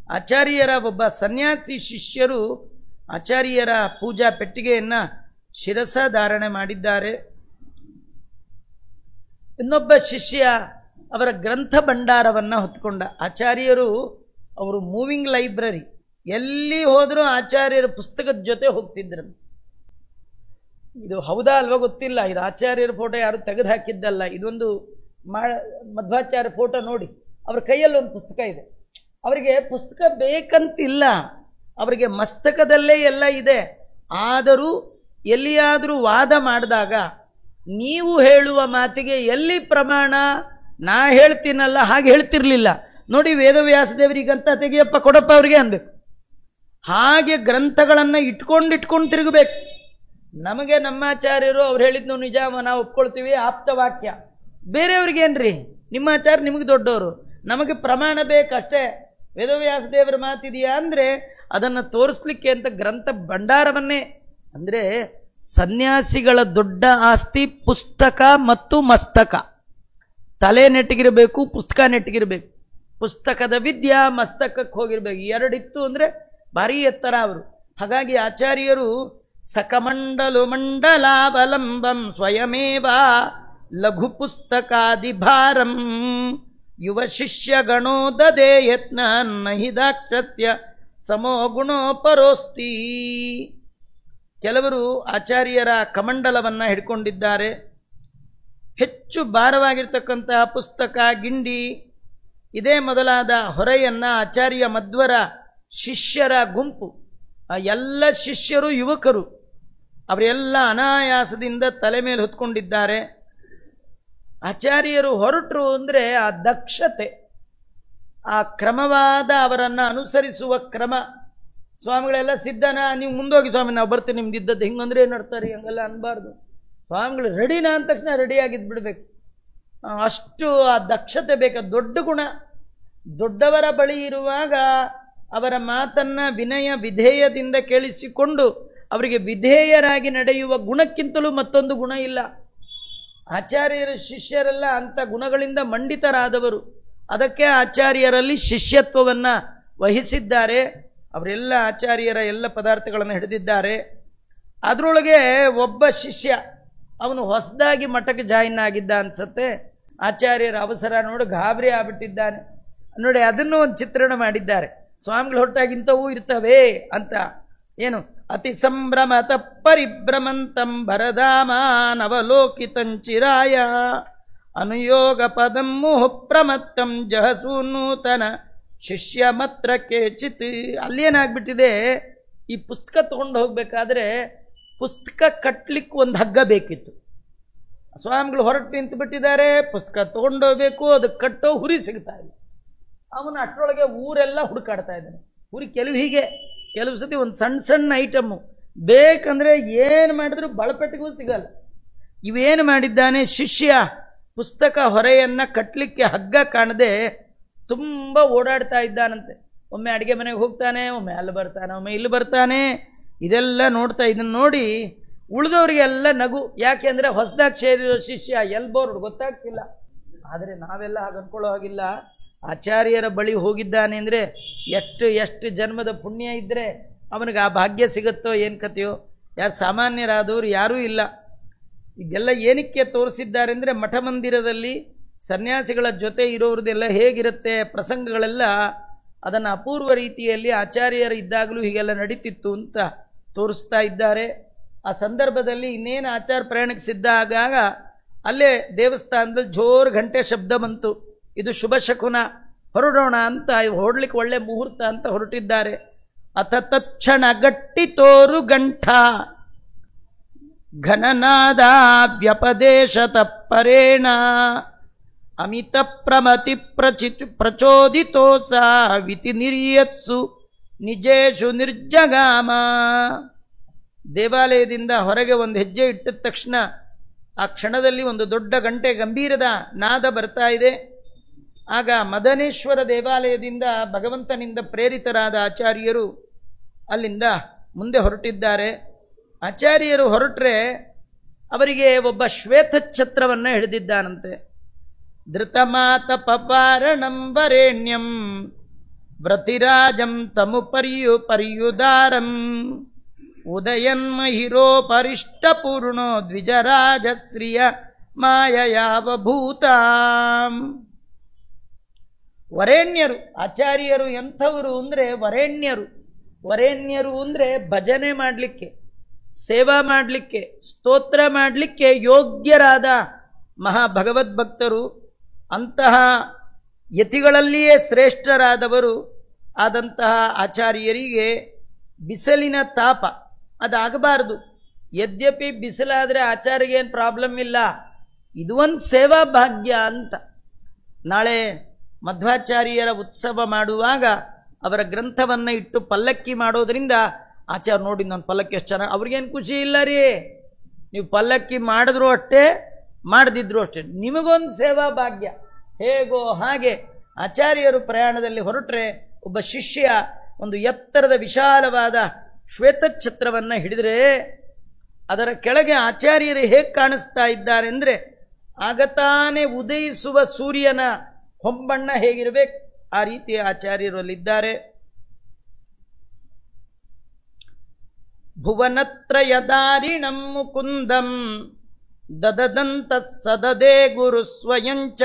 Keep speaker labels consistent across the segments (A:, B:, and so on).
A: ಆಚಾರ್ಯರ ಒಬ್ಬ ಸನ್ಯಾಸಿ ಶಿಷ್ಯರು ಆಚಾರ್ಯರ ಪೂಜಾ ಪೆಟ್ಟಿಗೆಯನ್ನು ಶಿರಸ ಧಾರಣೆ ಮಾಡಿದ್ದಾರೆ. ಇನ್ನೊಬ್ಬ ಶಿಷ್ಯ ಅವರ ಗ್ರಂಥ ಭಂಡಾರವನ್ನು ಹೊತ್ಕೊಂಡ. ಆಚಾರ್ಯರು ಅವರು ಮೂವಿಂಗ್ ಲೈಬ್ರರಿ, ಎಲ್ಲಿ ಹೋದರೂ ಆಚಾರ್ಯರ ಪುಸ್ತಕದ ಜೊತೆ ಹೋಗ್ತಿದ್ರು. ಇದು ಹೌದಾ ಅಲ್ವಾ ಗೊತ್ತಿಲ್ಲ, ಇದು ಆಚಾರ್ಯರ ಫೋಟೋ ಯಾರು ತೆಗೆದು ಹಾಕಿದ್ದಲ್ಲ, ಇದೊಂದು ಮಧ್ವಾಚಾರ್ಯ ಫೋಟೋ ನೋಡಿ. ಅವ್ರ ಕೈಯಲ್ಲಿ ಒಂದು ಪುಸ್ತಕ ಇದೆ. ಅವರಿಗೆ ಪುಸ್ತಕ ಬೇಕಂತಿಲ್ಲ, ಅವರಿಗೆ ಮಸ್ತಕದಲ್ಲೇ ಎಲ್ಲ ಇದೆ. ಆದರೂ ಎಲ್ಲಿಯಾದರೂ ವಾದ ಮಾಡಿದಾಗ ನೀವು ಹೇಳುವ ಮಾತಿಗೆ ಎಲ್ಲಿ ಪ್ರಮಾಣ, ನಾ ಹೇಳ್ತೀನಲ್ಲ ಹಾಗೆ ಹೇಳ್ತಿರ್ಲಿಲ್ಲ ನೋಡಿ. ವೇದವ್ಯಾಸ ದೇವರಿಗಂತ ತೆಗಿಯಪ್ಪ ಕೊಡಪ್ಪ ಅವ್ರಿಗೆ ಅನ್ಬೇಕು. ಹಾಗೆ ಗ್ರಂಥಗಳನ್ನು ಇಟ್ಕೊಂಡು ತಿರುಗಬೇಕು. ನಮಗೆ ನಮ್ಮಾಚಾರ್ಯರು ಅವ್ರು ಹೇಳಿದ್ನು ನಿಜ, ನಾವು ಒಪ್ಕೊಳ್ತೀವಿ, ಆಪ್ತ ವಾಕ್ಯ. ಬೇರೆಯವ್ರಿಗೇನ್ರಿ, ನಿಮ್ಮ ಆಚಾರ್ಯ ನಿಮಗೆ ದೊಡ್ಡವರು, ನಮಗೆ ಪ್ರಮಾಣ ಬೇಕಷ್ಟೇ. ವೇದವ್ಯಾಸ ದೇವರ ಮಾತಿದೆಯಾ ಅಂದರೆ ಅದನ್ನು ತೋರಿಸ್ಲಿಕ್ಕೆ ಅಂತ ಗ್ರಂಥ ಭಂಡಾರವನ್ನೇ. ಅಂದರೆ ಸನ್ಯಾಸಿಗಳ ದೊಡ್ಡ ಆಸ್ತಿ ಪುಸ್ತಕ ಮತ್ತು ಮಸ್ತಕ. ತಲೆ ನೆಟ್ಟಿಗಿರಬೇಕು, ಪುಸ್ತಕ ನೆಟ್ಟಿಗಿರಬೇಕು. ಪುಸ್ತಕದ ವಿದ್ಯಾ ಮಸ್ತಕಕ್ಕೆ ಹೋಗಿರ್ಬೇಕು. ಎರಡಿತ್ತು ಅಂದರೆ ಭಾರಿ ಎತ್ತರ ಅವರು. ಹಾಗಾಗಿ ಆಚಾರ್ಯರು ಸಕಮಂಡಲು ಮಂಡಲಾವಲಂಬಂ ಸ್ವಯಮೇವ ಲಘು ಪುಸ್ತಕಾದಿ ಭಾರಂ ಯುವ ಶಿಷ್ಯ ಗಣೋ ದದೇ ಯತ್ನ ನಹಿ ದಾಕ್ಷತ್ಯ ಸಮೋ ಗುಣೋಪರೋಸ್ತಿ. ಕೆಲವರು ಆಚಾರ್ಯರ ಕಮಂಡಲವನ್ನು ಹಿಡ್ಕೊಂಡಿದ್ದಾರೆ. ಹೆಚ್ಚು ಭಾರವಾಗಿರ್ತಕ್ಕಂತಹ ಪುಸ್ತಕ, ಗಿಂಡಿ ಇದೇ ಮೊದಲಾದ ಹೊರೆಯನ್ನು ಆಚಾರ್ಯ ಮಧ್ವರ ಶಿಷ್ಯರ ಗುಂಪು, ಎಲ್ಲ ಶಿಷ್ಯರು ಯುವಕರು, ಅವರೆಲ್ಲ ಅನಾಯಾಸದಿಂದ ತಲೆ ಮೇಲೆ ಹೊತ್ಕೊಂಡಿದ್ದಾರೆ. ಆಚಾರ್ಯರು ಹೊರಟರು ಅಂದರೆ ಆ ದಕ್ಷತೆ, ಆ ಕ್ರಮವಾದ ಅವರನ್ನು ಅನುಸರಿಸುವ ಕ್ರಮ. ಸ್ವಾಮಿಗಳೆಲ್ಲ ಸಿದ್ಧನಾ, ನೀವು ಮುಂದೋಗಿ ಸ್ವಾಮಿ, ನಾವು ಬರ್ತೀವಿ, ನಿಮ್ದು ಇದ್ದದ್ದು ಹಿಂಗಂದ್ರೆ ಏನು ನಡ್ತಾರೆ, ಹಂಗೆಲ್ಲ ಅನ್ಬಾರ್ದು. ಸ್ವಾಮಿಗಳು ರೆಡಿನಾ ಅಂದ ತಕ್ಷಣ ರೆಡಿಯಾಗಿದ್ದು ಬಿಡಬೇಕು. ಅಷ್ಟು ಆ ದಕ್ಷತೆ ಬೇಕು, ದೊಡ್ಡ ಗುಣ. ದೊಡ್ಡವರ ಬಳಿ ಇರುವಾಗ ಅವರ ಮಾತನ್ನು ವಿನಯ ವಿಧೇಯದಿಂದ ಕೇಳಿಸಿಕೊಂಡು ಅವರಿಗೆ ವಿಧೇಯರಾಗಿ ನಡೆಯುವ ಗುಣಕ್ಕಿಂತಲೂ ಮತ್ತೊಂದು ಗುಣ ಇಲ್ಲ. ಆಚಾರ್ಯರ ಶಿಷ್ಯರೆಲ್ಲ ಅಂಥ ಗುಣಗಳಿಂದ ಮಂಡಿತರಾದವರು. ಅದಕ್ಕೆ ಆಚಾರ್ಯರಲ್ಲಿ ಶಿಷ್ಯತ್ವವನ್ನು ವಹಿಸಿದ್ದಾರೆ. ಅವರೆಲ್ಲ ಆಚಾರ್ಯರ ಎಲ್ಲ ಪದಾರ್ಥಗಳನ್ನು ಹಿಡಿದಿದ್ದಾರೆ. ಅದರೊಳಗೆ ಒಬ್ಬ ಶಿಷ್ಯ, ಅವನು ಹೊಸದಾಗಿ ಮಠಕ್ಕೆ ಜಾಯಿನ್ ಆಗಿದ್ದ ಅನ್ಸತ್ತೆ. ಆಚಾರ್ಯರ ಅವಸರ ನೋಡಿ ಗಾಬರಿ ಆಗ್ಬಿಟ್ಟಿದ್ದಾನೆ ನೋಡಿ. ಅದನ್ನು ಒಂದು ಚಿತ್ರಣ ಮಾಡಿದ್ದಾರೆ. ಸ್ವಾಮಿಗಳು ಹೊರಟಾಗಿಂತವೂ ಇರ್ತವೆ ಅಂತ. ಏನು ಅತಿ ಸಂಭ್ರಮತ ಪರಿಭ್ರಮಂತಂ ಭರದಾಮಾನವಲೋಕಿತಂಚಿರಾಯ ಅನುಯೋಗ ಪದಂ ಮುಹ ಪ್ರಮತ್ತಂ ಜಹಸು ನೂತನ ಶಿಷ್ಯ ಮತ್ರ ಕೇಚಿತ್. ಅಲ್ಲೇನಾಗ್ಬಿಟ್ಟಿದೆ, ಈ ಪುಸ್ತಕ ತಗೊಂಡು ಹೋಗ್ಬೇಕಾದ್ರೆ ಪುಸ್ತಕ ಕಟ್ಟಲಿಕ್ಕೆ ಒಂದು ಹಗ್ಗ ಬೇಕಿತ್ತು. ಸ್ವಾಮಿಗಳು ಹೊರಟು ನಿಂತು ಬಿಟ್ಟಿದ್ದಾರೆ, ಪುಸ್ತಕ ತಗೊಂಡೋಗ್ಬೇಕು, ಅದಕ್ಕೆ ಕಟ್ಟೋ ಹುರಿ ಸಿಗ್ತಾ ಇಲ್ಲ. ಅವನು ಅಷ್ಟರೊಳಗೆ ಊರೆಲ್ಲ ಹುಡುಕಾಡ್ತಾ ಇದ್ದಾನೆ. ಊರಿಗೆ ಕೆಲವು ಸತಿ ಒಂದು ಸಣ್ಣ ಐಟಮ್ಮು ಬೇಕಂದ್ರೆ ಏನು ಮಾಡಿದ್ರು ಬಳಪೆಟ್ಟಿಗೂ ಸಿಗಲ್ಲ. ಇವೇನು ಮಾಡಿದ್ದಾನೆ ಶಿಷ್ಯ, ಪುಸ್ತಕ ಹೊರೆಯನ್ನು ಕಟ್ಟಲಿಕ್ಕೆ ಹಗ್ಗ ಕಾಣದೆ ತುಂಬ ಓಡಾಡ್ತಾ ಇದ್ದಾನಂತೆ. ಒಮ್ಮೆ ಅಡುಗೆ ಮನೆಗೆ ಹೋಗ್ತಾನೆ, ಒಮ್ಮೆ ಅಲ್ಲಿ ಬರ್ತಾನೆ, ಒಮ್ಮೆ ಇಲ್ಲಿ ಬರ್ತಾನೆ. ಇದೆಲ್ಲ ನೋಡ್ತಾ, ಇದನ್ನು ನೋಡಿ ಉಳಿದವರಿಗೆಲ್ಲ ನಗು. ಯಾಕೆ ಅಂದರೆ ಹೊಸದಾಗಿ ಸೇರಿರೋ ಶಿಷ್ಯ ಎಲ್ಬೋರ್ಡ್ ಗೊತ್ತಾಗ್ತಿಲ್ಲ. ಆದರೆ ನಾವೆಲ್ಲ ಹಾಗೆ ಅಂದ್ಕೊಳ್ಳೋ ಹಾಗಿಲ್ಲ. ಆಚಾರ್ಯರ ಬಳಿ ಹೋಗಿದ್ದಾನೆ ಅಂದರೆ ಎಷ್ಟು ಜನ್ಮದ ಪುಣ್ಯ ಇದ್ದರೆ ಅವನಿಗೆ ಆ ಭಾಗ್ಯ ಸಿಗುತ್ತೋ ಏನು ಕಥೆಯೋ. ಯಾರು ಸಾಮಾನ್ಯರಾದವರು ಯಾರೂ ಇಲ್ಲ. ಇದೆಲ್ಲ ಏನಕ್ಕೆ ತೋರಿಸಿದ್ದಾರೆ ಅಂದರೆ ಮಠ ಮಂದಿರದಲ್ಲಿ ಸನ್ಯಾಸಿಗಳ ಜೊತೆ ಇರೋರದೆಲ್ಲ ಹೇಗಿರುತ್ತೆ ಪ್ರಸಂಗಗಳೆಲ್ಲ, ಅದನ್ನು ಅಪೂರ್ವ ರೀತಿಯಲ್ಲಿ ಆಚಾರ್ಯರು ಇದ್ದಾಗಲೂ ಹೀಗೆಲ್ಲ ನಡೀತಿತ್ತು ಅಂತ ತೋರಿಸ್ತಾ ಇದ್ದಾರೆ. ಆ ಸಂದರ್ಭದಲ್ಲಿ ಇನ್ನೇನು ಆಚಾರ ಪ್ರಯಾಣಕ್ಕೆ ಸಿದ್ಧ ಆಗಾಗ ಅಲ್ಲೇ ದೇವಸ್ಥಾನದಲ್ಲಿ ಜೋರು ಗಂಟೆ ಶಬ್ದ ಬಂತು. ಇದು ಶುಭ ಶಕುನ, ಹೊರಡೋಣ ಅಂತ, ಹೊರಡ್ಲಿಕ್ಕೆ ಒಳ್ಳೆ ಮುಹೂರ್ತ ಅಂತ ಹೊರಟಿದ್ದಾರೆ. ಅಥ ತಕ್ಷಣ ಗಟ್ಟಿ ತೋರು ಗಂಠ ಘನನಾದ ವ್ಯಪದೇಶ ತಪ್ಪರೇಣ ಅಮಿತ ಪ್ರಮತಿ ಪ್ರಚೋದಿತೋಸ ವಿತಿ ನಿರ್ಯತ್ಸು ನಿಜೇಶು ನಿರ್ಜಗಾಮ. ದೇವಾಲಯದಿಂದ ಹೊರಗೆ ಒಂದು ಹೆಜ್ಜೆ ಇಟ್ಟ ತಕ್ಷಣ ಆ ಕ್ಷಣದಲ್ಲಿ ಒಂದು ದೊಡ್ಡ ಗಂಟೆ ಗಂಭೀರದ ನಾದ ಬರ್ತಾ ಇದೆ. ಆಗ ಮದನೇಶ್ವರ ದೇವಾಲಯದಿಂದ ಭಗವಂತನಿಂದ ಪ್ರೇರಿತರಾದ ಆಚಾರ್ಯರು ಅಲ್ಲಿಂದ ಮುಂದೆ ಹೊರಟಿದ್ದಾರೆ. ಆಚಾರ್ಯರು ಹೊರಟ್ರೆ ಅವರಿಗೆ ಒಬ್ಬ ಶ್ವೇತಛತ್ರವನ್ನು ಹಿಡಿದಿದ್ದಾನಂತೆ. ಧೃತಮಾತ ಪಪಾರಣಂ ವರೇಣ್ಯಂ ವ್ರತಿರಾಜಂ ತಮುಪರ್ಯುದಾರಂ ಉದಯನ್ಮಹಿರೋಪರಿಷ್ಟಪೂರ್ಣೋ ದ್ವಿಜರಾಜಶ್ರಿಯ ಮಾಯಯಾವಭೂತ. ವರೇಣ್ಯರು ಆಚಾರ್ಯರು ಎಂಥವರು ಅಂದರೆ ವರೇಣ್ಯರು ಅಂದರೆ ಭಜನೆ ಮಾಡಲಿಕ್ಕೆ, ಸೇವಾ ಮಾಡಲಿಕ್ಕೆ, ಸ್ತೋತ್ರ ಮಾಡಲಿಕ್ಕೆ ಯೋಗ್ಯರಾದ ಮಹಾಭಗವದ್ಭಕ್ತರು. ಅಂತಹ ಯತಿಗಳಲ್ಲಿಯೇ ಶ್ರೇಷ್ಠರಾದವರು ಆದಂತಹ ಆಚಾರ್ಯರಿಗೆ ಬಿಸಿಲಿನ ತಾಪ ಅದಾಗಬಾರದು. ಯದ್ಯಪಿ ಬಿಸಿಲಾದರೆ ಆಚಾರ್ಯಗೆ ಏನು ಪ್ರಾಬ್ಲಮ್ ಇಲ್ಲ, ಇದು ಒಂದು ಸೇವಾ ಭಾಗ್ಯ ಅಂತ. ನಾಳೆ ಮಧ್ವಾಚಾರ್ಯರ ಉತ್ಸವ ಮಾಡುವಾಗ ಅವರ ಗ್ರಂಥವನ್ನು ಇಟ್ಟು ಪಲ್ಲಕ್ಕಿ ಮಾಡೋದ್ರಿಂದ ಆಚಾರ್ಯ ನೋಡಿ ನನ್ನ ಪಲ್ಲಕ್ಕಿ ಎಷ್ಟು ಚೆನ್ನಾಗಿ, ಅವ್ರಿಗೇನು ಖುಷಿ ಇಲ್ಲ ರೀ. ನೀವು ಪಲ್ಲಕ್ಕಿ ಮಾಡಿದ್ರು ಅಷ್ಟೇ, ಮಾಡದಿದ್ರು ಅಷ್ಟೇ, ನಿಮಗೊಂದು ಸೇವಾ ಭಾಗ್ಯ. ಹೇಗೋ ಹಾಗೆ ಆಚಾರ್ಯರು ಪ್ರಯಾಣದಲ್ಲಿ ಹೊರಟ್ರೆ ಒಬ್ಬ ಶಿಷ್ಯ ಒಂದು ಎತ್ತರದ ವಿಶಾಲವಾದ ಶ್ವೇತಛತ್ರವನ್ನು ಹಿಡಿದರೆ ಅದರ ಕೆಳಗೆ ಆಚಾರ್ಯರು ಹೇಗೆ ಕಾಣಿಸ್ತಾ ಇದ್ದಾರೆ ಅಂದರೆ ಆಗತಾನೆ ಉದಯಿಸುವ ಸೂರ್ಯನ ಹೊಂಬಣ್ಣ ಹೇಗಿರಬೇಕು ಆ ರೀತಿಯ ಆಚಾರ್ಯರು ಅಲ್ಲಿದ್ದಾರೆ. ಭುವನತ್ರಯದಾರಿಣಂ ಮುಕುಂದಂ ದದದಂತ ಸದದೇ ಗುರು ಸ್ವಯಂಚ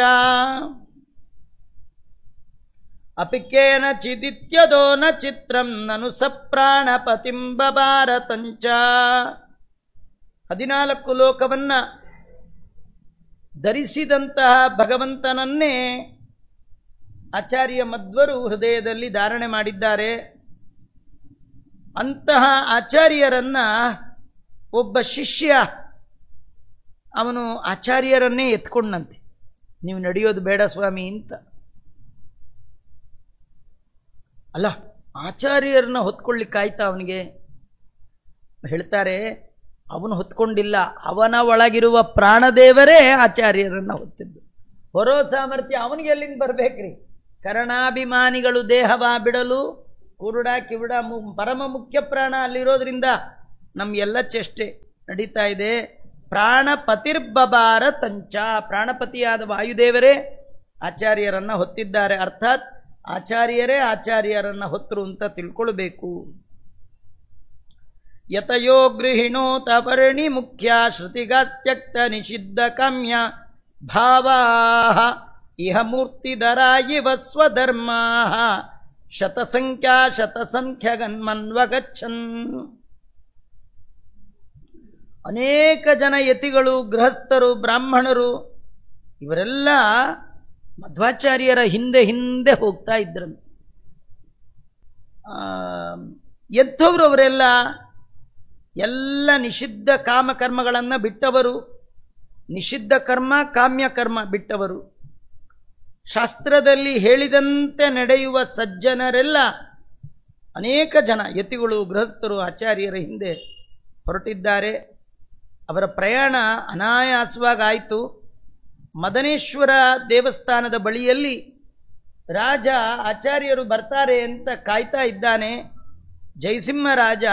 A: ಅಪಿಕೇನ ಚಿದಿತ್ಯದೋ ನ ಚಿತ್ರಂ ನನು ಸಪ್ರಾಣಪತಿಂ ಬಭಾರತಂಚ. 14 ಲೋಕವನ್ನ ಧರಿಸಿದಂತಹ ಭಗವಂತನನ್ನೇ ಆಚಾರ್ಯ ಮಧ್ವರು ಹೃದಯದಲ್ಲಿ ಧಾರಣೆ ಮಾಡಿದ್ದಾರೆ. ಅಂತಹ ಆಚಾರ್ಯರನ್ನ ಒಬ್ಬ ಶಿಷ್ಯ ಅವನು ಆಚಾರ್ಯರನ್ನೇ ಎತ್ಕೊಂಡಂತೆ, ನೀವು ನಡೆಯೋದು ಬೇಡ ಸ್ವಾಮಿ ಅಂತ. ಅಲ್ಲ, ಆಚಾರ್ಯರನ್ನ ಹೊತ್ಕೊಳ್ಳಿಕ್ಕಾಯ್ತಾ ಅವನಿಗೆ? ಹೇಳ್ತಾರೆ, ಅವನು ಹೊತ್ಕೊಂಡಿಲ್ಲ, ಅವನ ಒಳಗಿರುವ ಪ್ರಾಣದೇವರೇ ಆಚಾರ್ಯರನ್ನ ಹೊತ್ತಿದ್ದು. ಹೊರೋ ಸಾಮರ್ಥ್ಯ ಅವನಿಗೆ ಎಲ್ಲಿಂದ ಬರ್ಬೇಕ್ರಿ? ಕರ್ಣಾಭಿಮಾನಿಗಳು ದೇಹವ ಬಿಡಲು ಕುರುಡ ಕಿವುಡ ಪರಮ ಮುಖ್ಯ ಪ್ರಾಣ ಅಲ್ಲಿರೋದ್ರಿಂದ ನಮ್ಗೆಲ್ಲ ಚೇಷ್ಟೆ ನಡೀತಾ ಇದೆ. ಪ್ರಾಣಪತಿರ್ಬಬಾರ ತಂಚ, ಪ್ರಾಣಪತಿಯಾದ ವಾಯುದೇವರೇ ಆಚಾರ್ಯರನ್ನ ಹೊತ್ತಿದ್ದಾರೆ. ಅರ್ಥಾತ್ ಆಚಾರ್ಯರೇ ಆಚಾರ್ಯರನ್ನ ಹೊತ್ತರು ಅಂತ ತಿಳ್ಕೊಳ್ಬೇಕು. ಯತಯೋ ಗೃಹಿಣೋತ ವರ್ಣಿ ಮುಖ್ಯ ಶ್ರುತಿಗಾತ್ಯಕ್ತ ನಿಷಿದ್ಧ ಕಾಮ್ಯ ಭಾವಾ ಇಹ ಮೂರ್ತಿಧರ ಇವ ಸ್ವಧರ್ಮ ಶತಸಂಖ್ಯಾ ಶತಸಂಖ್ಯಗನ್ಮನ್ವಗಚ್ಚನ್. ಅನೇಕ ಜನ ಯತಿಗಳು, ಗೃಹಸ್ಥರು, ಬ್ರಾಹ್ಮಣರು ಇವರೆಲ್ಲ ಮಧ್ವಾಚಾರ್ಯರ ಹಿಂದೆ ಹಿಂದೆ ಹೋಗ್ತಾ ಇದ್ರಂತೆ. ಎಂಥವ್ರು ಅವರೆಲ್ಲ? ಎಲ್ಲ ನಿಷಿದ್ಧ ಕಾಮಕರ್ಮಗಳನ್ನು ಬಿಟ್ಟವರು, ನಿಷಿದ್ಧ ಕರ್ಮ ಕಾಮ್ಯ ಕರ್ಮ ಬಿಟ್ಟವರು, ಶಾಸ್ತ್ರದಲ್ಲಿ ಹೇಳಿದಂತೆ ನಡೆಯುವ ಸಜ್ಜನರೆಲ್ಲ ಅನೇಕ ಜನ ಯತಿಗಳು, ಗೃಹಸ್ಥರು ಆಚಾರ್ಯರ ಹಿಂದೆ ಹೊರಟಿದ್ದಾರೆ. ಅವರ ಪ್ರಯಾಣ ಅನಾಯಾಸವಾಗಾಯಿತು. ಮದನೇಶ್ವರ ದೇವಸ್ಥಾನದ ಬಳಿಯಲ್ಲಿ ರಾಜ ಆಚಾರ್ಯರು ಬರ್ತಾರೆ ಅಂತ ಕಾಯ್ತಾ ಇದ್ದಾನೆ. ಜಯಸಿಂಹ ರಾಜ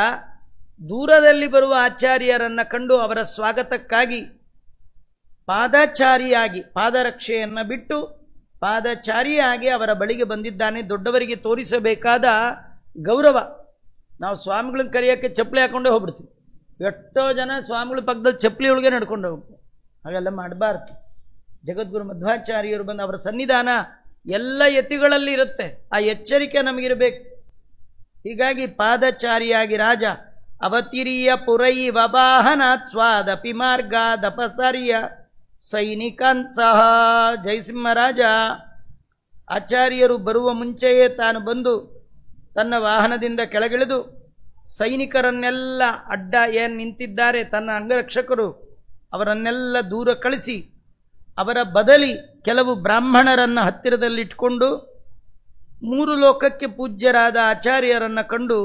A: ದೂರದಲ್ಲಿ ಬರುವ ಆಚಾರ್ಯರನ್ನು ಕಂಡು ಅವರ ಸ್ವಾಗತಕ್ಕಾಗಿ ಪಾದಚಾರಿಯಾಗಿ, ಪಾದರಕ್ಷೆಯನ್ನು ಬಿಟ್ಟು ಪಾದಚಾರಿಯಾಗಿ ಅವರ ಬಳಿಗೆ ಬಂದಿದ್ದಾನೆ. ದೊಡ್ಡವರಿಗೆ ತೋರಿಸಬೇಕಾದ ಗೌರವ. ನಾವು ಸ್ವಾಮಿಗಳನ್ನ ಕರೆಯೋಕ್ಕೆ ಚಪ್ಪಲಿ ಹಾಕೊಂಡೇ ಹೋಗ್ಬಿಡ್ತೀವಿ. ಎಷ್ಟೋ ಜನ ಸ್ವಾಮಿಗಳ ಪಕ್ಕದಲ್ಲಿ ಚಪ್ಪಲಿ ಒಳಗೆ ನಡ್ಕೊಂಡು ಹೋಗ್ತಾರೆ. ಹಾಗೆಲ್ಲ ಮಾಡಬಾರ್ದು. ಜಗದ್ಗುರು ಮಧ್ವಾಚಾರ್ಯರು ಬಂದು ಅವರ ಸನ್ನಿಧಾನ ಎಲ್ಲ ಯತಿಗಳಲ್ಲಿ ಇರುತ್ತೆ. ಆ ಎಚ್ಚರಿಕೆ ನಮಗಿರಬೇಕು. ಹೀಗಾಗಿ ಪಾದಚಾರಿಯಾಗಿ ರಾಜ ಅವತಿರಿಯ ಪುರೈವ ವಾಹನಾತ್ ಸ್ವಾದಪಿ ಮಾರ್ಗಾದಪಸರ್ಯ ಸೈನಿಕಾನ್ ಸಹ. ಜಯಸಿಂಹರಾಜ ಆಚಾರ್ಯರು ಬರುವ ಮುಂಚೆಯೇ ತಾನು ಬಂದು ತನ್ನ ವಾಹನದಿಂದ ಕೆಳಗಿಳಿದು ಸೈನಿಕರನ್ನೆಲ್ಲ ಅಡ್ಡ ಏನು ನಿಂತಿದ್ದಾರೆ ತನ್ನ ಅಂಗರಕ್ಷಕರು ಅವರನ್ನೆಲ್ಲ ದೂರ ಕಳಿಸಿ ಅವರ ಬದಲಿ ಕೆಲವು ಬ್ರಾಹ್ಮಣರನ್ನು ಹತ್ತಿರದಲ್ಲಿಟ್ಕೊಂಡು 3 ಲೋಕಕ್ಕೆ ಪೂಜ್ಯರಾದ ಆಚಾರ್ಯರನ್ನು ಕಂಡು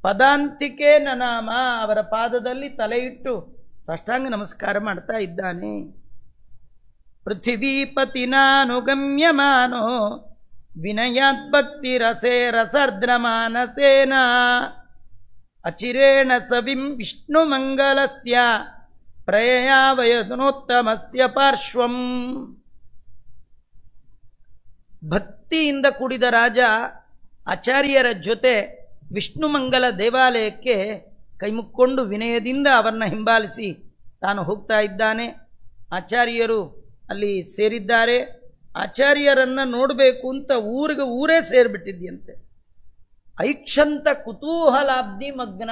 A: ಪದಾಂತಿಕೆ ನನಾಮ ಅವರ ಪಾದದಲ್ಲಿ ತಲೆ ಇಟ್ಟು ಸಾಷ್ಟಾಂಗ ನಮಸ್ಕಾರ ಮಾಡ್ತಾ ಇದ್ದಾನೆ. ಪೃಥಿವೀಪತಿನಾನುಗಮ್ಯಮಾನೋ ವಿನಯಾತ್ ಭಕ್ತಿ ರಸೇ ರಸರ್ದ್ರಮಾನಸೇನ ಅಚಿರೇಣ ಸವಿಂ ವಿಷ್ಣು ಮಂಗಲಸ್ಯ ಪ್ರಯಾವಯನೋತ್ತಮಸ್ಯ ಪಾರ್ಶ್ವಂ. ಭಕ್ತಿಯಿಂದ ಕೂಡಿದ ರಾಜ ಆಚಾರ್ಯರ ಜೊತೆ ವಿಷ್ಣುಮಂಗಲ ದೇವಾಲಯಕ್ಕೆ ಕೈಮುಕ್ಕೊಂಡು ವಿನಯದಿಂದ ಅವರನ್ನ ಹಿಂಬಾಲಿಸಿ ತಾನು ಹೋಗ್ತಾ ಇದ್ದಾನೆ. ಆಚಾರ್ಯರು ಅಲ್ಲಿ ಸೇರಿದ್ದಾರೆ. ಆಚಾರ್ಯರನ್ನು ನೋಡಬೇಕು ಅಂತ ಊರೇ ಸೇರಿಬಿಟ್ಟಿದ್ಯಂತೆ. ಐಕ್ಷಂತ ಕುತೂಹಲಾಬ್ಧಿ ಮಗ್ನ.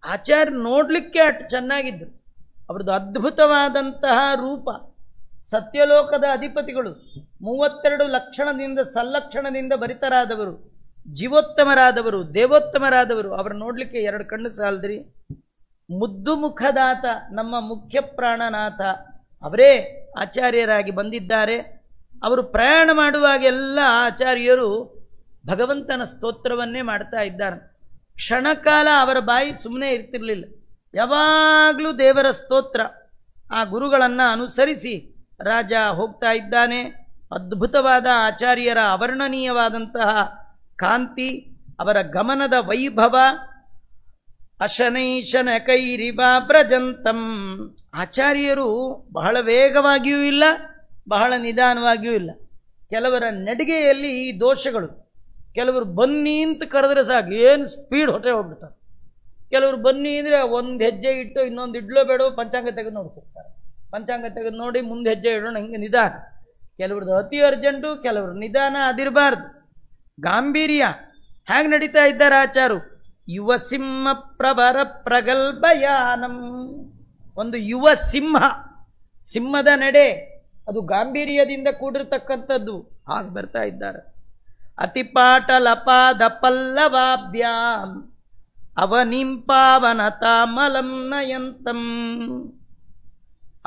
A: ಆಚಾರ್ಯ ನೋಡಲಿಕ್ಕೆ ಅಷ್ಟು ಚೆನ್ನಾಗಿದ್ದರು. ಅವ್ರದ್ದು ಅದ್ಭುತವಾದಂತಹ ರೂಪ. ಸತ್ಯಲೋಕದ ಅಧಿಪತಿಗಳು, 32 ಲಕ್ಷಣದಿಂದ ಸಲ್ಲಕ್ಷಣದಿಂದ ಭರಿತರಾದವರು, ಜೀವೋತ್ತಮರಾದವರು, ದೇವೋತ್ತಮರಾದವರು. ಅವರು ನೋಡಲಿಕ್ಕೆ 2 ಕಣ್ಣು ಸಾಲದ್ರಿ. ಮುದ್ದು ಮುಖದಾತ ನಮ್ಮ ಮುಖ್ಯ ಪ್ರಾಣನಾಥ ಅವರೇ ಆಚಾರ್ಯರಾಗಿ ಬಂದಿದ್ದಾರೆ. ಅವರು ಪ್ರಯಾಣ ಮಾಡುವಾಗೆಲ್ಲ ಆಚಾರ್ಯರು ಭಗವಂತನ ಸ್ತೋತ್ರವನ್ನೇ ಮಾಡ್ತಾ ಇದ್ದಾರೆ. ಕ್ಷಣಕಾಲ ಅವರ ಬಾಯಿ ಸುಮ್ಮನೆ ಇರ್ತಿರ್ಲಿಲ್ಲ. ಯಾವಾಗಲೂ ದೇವರ ಸ್ತೋತ್ರ. ಆ ಗುರುಗಳನ್ನು ಅನುಸರಿಸಿ ರಾಜ ಹೋಗ್ತಾ ಇದ್ದಾನೆ. ಅದ್ಭುತವಾದ ಆಚಾರ್ಯರ ಅವರ್ಣನೀಯವಾದಂತಹ ಕಾಂತಿ, ಅವರ ಗಮನದ ವೈಭವ. ಅಶನೈಶನ ಕೈರಿಬಾ ಬ್ರಜಂತಂ. ಆಚಾರ್ಯರು ಬಹಳ ವೇಗವಾಗಿಯೂ ಇಲ್ಲ, ಬಹಳ ನಿಧಾನವಾಗಿಯೂ ಇಲ್ಲ. ಕೆಲವರ ನಡಿಗೆಯಲ್ಲಿ ಈ ದೋಷಗಳು. ಕೆಲವರು ಬನ್ನಿ ಅಂತ ಕರೆದ್ರೆ ಸಾಕು, ಏನು ಸ್ಪೀಡ್ ಹೊಟ್ಟೆ ಹೋಗ್ಬಿಡ್ತಾರೆ. ಕೆಲವರು ಬನ್ನಿ ಅಂದರೆ ಒಂದು ಹೆಜ್ಜೆ ಇಟ್ಟು ಇನ್ನೊಂದು ಇಡ್ಲೋ ಬೇಡೋ ಪಂಚಾಂಗ ತೆಗೆದು ನೋಡ್ತಿರ್ತಾರೆ. ಪಂಚಾಂಗ ತೆಗೆದು ನೋಡಿ ಮುಂದೆ ಹೆಜ್ಜೆ ಇಡೋಣ, ಹಿಂಗೆ ನಿಧಾನ. ಕೆಲವ್ರದ್ದು ಅತಿ ಅರ್ಜೆಂಟು, ಕೆಲವರು ನಿಧಾನ. ಅದಿರಬಾರ್ದು. ಗಾಂಭೀರ್ಯ. ಹೇಗೆ ನಡೀತಾ ಇದ್ದಾರೆ ಆಚಾರು? ಯುವ ಸಿಂಹ ಪ್ರಭರ ಪ್ರಗಲ್ಭಯಾನಂ. ಒಂದು ಯುವ ಸಿಂಹ, ಸಿಂಹದ ನಡೆ, ಅದು ಗಾಂಭೀರ್ಯದಿಂದ ಕೂಡಿರ್ತಕ್ಕಂಥದ್ದು. ಹಾಗೆ ಬರ್ತಾ ಇದ್ದಾರೆ. ಅತಿಪಾಟಲಪಾದ ಪಲ್ಲವಾಭ್ಯಾಂ ಅವನಿಂಪಾವನತಾಮಲಂ ನಯಂತಂ.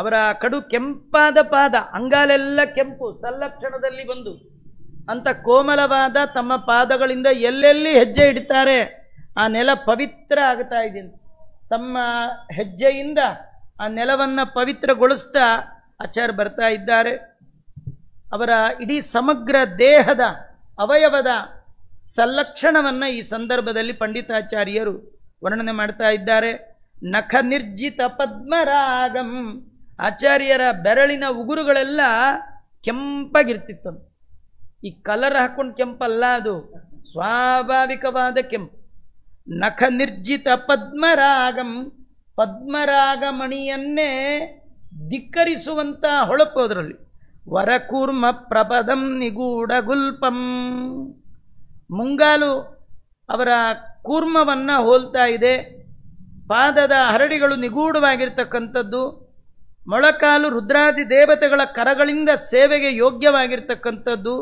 A: ಅವರ ಕಡು ಕೆಂಪಾದ ಪಾದ, ಅಂಗಾಲೆಲ್ಲ ಕೆಂಪು, ಸಲ್ಲಕ್ಷಣದಲ್ಲಿ ಬಂದು ಅಂತ ಕೋಮಲವಾದ ತಮ್ಮ ಪಾದಗಳಿಂದ ಎಲ್ಲೆಲ್ಲಿ ಹೆಜ್ಜೆ ಇಡ್ತಾರೆ ಆ ನೆಲ ಪವಿತ್ರ ಆಗ್ತಾ ಇದೆ. ತಮ್ಮ ಹೆಜ್ಜೆಯಿಂದ ಆ ನೆಲವನ್ನು ಪವಿತ್ರಗೊಳಿಸ್ತಾ ಆಚಾರ್ಯ ಬರ್ತಾ ಇದ್ದಾರೆ. ಅವರ ಇಡೀ ಸಮಗ್ರ ದೇಹದ ಅವಯವದ ಸಲ್ಲಕ್ಷಣವನ್ನು ಈ ಸಂದರ್ಭದಲ್ಲಿ ಪಂಡಿತಾಚಾರ್ಯರು ವರ್ಣನೆ ಮಾಡ್ತಾ ಇದ್ದಾರೆ. ನಖ ನಿರ್ಜಿತ ಪದ್ಮರಾಗಂ. ಆಚಾರ್ಯರ ಬೆರಳಿನ ಉಗುರುಗಳೆಲ್ಲ ಕೆಂಪಾಗಿರ್ತಿತ್ತು. ಈ ಕಲರ್ ಹಾಕೊಂಡು ಕೆಂಪಲ್ಲ, ಅದು ಸ್ವಾಭಾವಿಕವಾದ ಕೆಂಪು. ನಖ ನಿರ್ಜಿತ ಪದ್ಮರಾಗಂ. ಪದ್ಮರಾಗಮಣಿಯನ್ನೇ ಧಿಕ್ಕರಿಸುವಂಥ ಹೊಳಪು ಅದರಲ್ಲಿ. ವರಕೂರ್ಮ ಪ್ರಪದಂ ನಿಗೂಢ ಗುಲ್ಪಂ. ಮುಂಗಾಲು ಅವರ ಕೂರ್ಮವನ್ನು ಹೋಲ್ತಾ ಇದೆ. ಪಾದದ ಹರಡಿಗಳು ನಿಗೂಢವಾಗಿರ್ತಕ್ಕಂಥದ್ದು. ಮೊಳಕಾಲು ರುದ್ರಾದಿ ದೇವತೆಗಳ ಕರಗಳಿಂದ ಸೇವೆಗೆ ಯೋಗ್ಯವಾಗಿರ್ತಕ್ಕಂಥದ್ದು.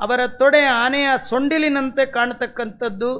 A: ಅವರ ತೊಡೆ ಆನೆಯ ಸೊಂಡಿಲಿನಂತೆ ಕಾಣತಕ್ಕಂಥದ್ದು.